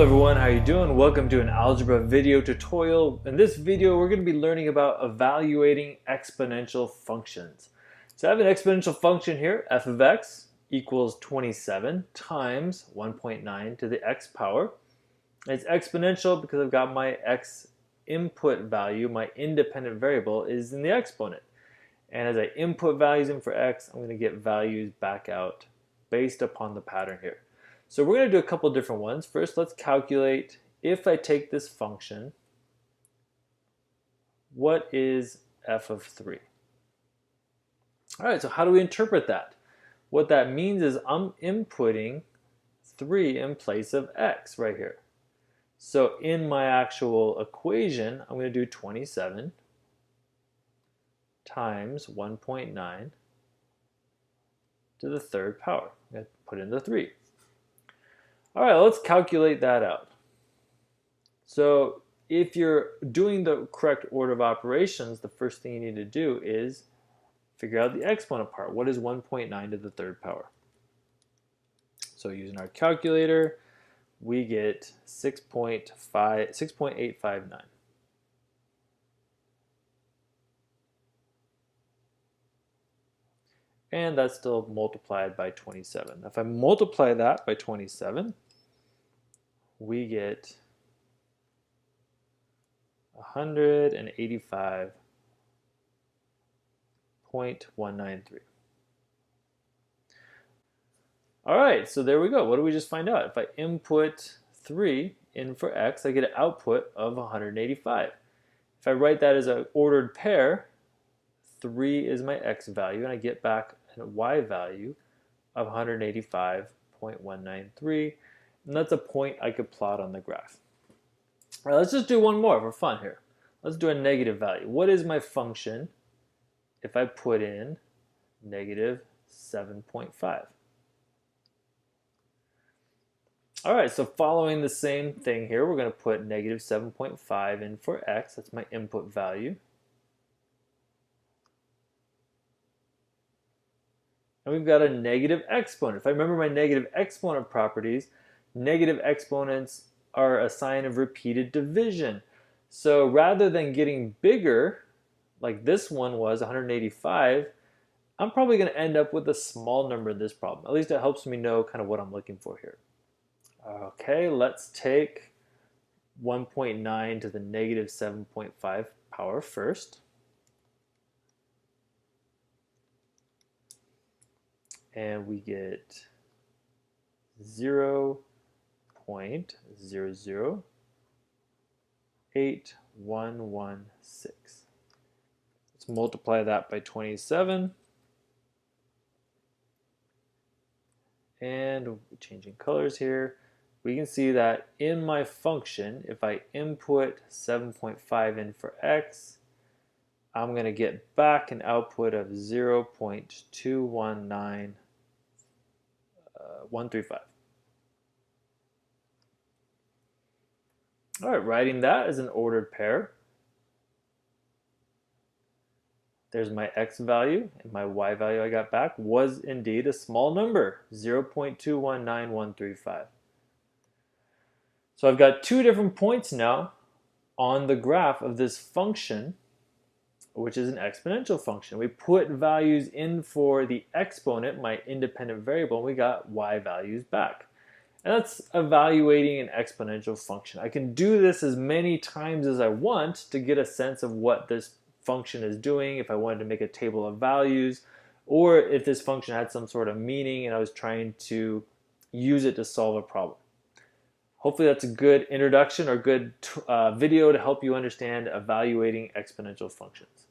Hello everyone, how you doing? Welcome to an algebra video tutorial. In this video, we're going to be learning about evaluating exponential functions. So I have an exponential function here, f of x equals 27 times 1.9 to the x power. It's exponential because I've got my x input value, my independent variable, is in the exponent. And as I input values in for x, I'm going to get values back out based upon the pattern here. So we're going to do a couple different ones. First, let's calculate if I take this function, what is f of 3? All right, so how do we interpret that? What that means is I'm inputting 3 in place of x right here. So in my actual equation, I'm going to do 27 times 1.9 to the third power. I'm going to put in the 3. All right, let's calculate that out. So if you're doing the correct order of operations, the first thing you need to do is figure out the exponent part. What is 1.9 to the third power? So using our calculator, we get 6.859. And that's still multiplied by 27. If I multiply that by 27, we get 185.193. All right, so there we go. What do we just find out? If I input 3 in for x, I get an output of 185. If I write that as an ordered pair, 3 is my x value, and I get back a y value of 185.193, and that's a point I could plot on the graph. All right, let's just do one more for fun here. Let's do a negative value. What is my function if I put in negative 7.5? All right, so following the same thing here, we're going to put negative 7.5 in for x. That's my input value. And we've got a negative exponent. If I remember my negative exponent properties, negative exponents are a sign of repeated division. So rather than getting bigger, like this one was 185, I'm probably going to end up with a small number in this problem. At least it helps me know kind of what I'm looking for here. Okay, let's take 1.9 to the negative 7.5 power first. And we get 0.008116. Let's multiply that by 27. And changing colors here, we can see that in my function, if I input 7.5 in for x, I'm going to get back an output of 0.219135. All right, writing that as an ordered pair. There's my x value, and my y value I got back was indeed a small number, 0.219135. So I've got two different points now on the graph of this function, which is an exponential function. We put values in for the exponent, my independent variable, and we got y values back. And that's evaluating an exponential function. I can do this as many times as I want to get a sense of what this function is doing, if I wanted to make a table of values, or if this function had some sort of meaning and I was trying to use it to solve a problem. Hopefully that's a good introduction or good video to help you understand evaluating exponential functions.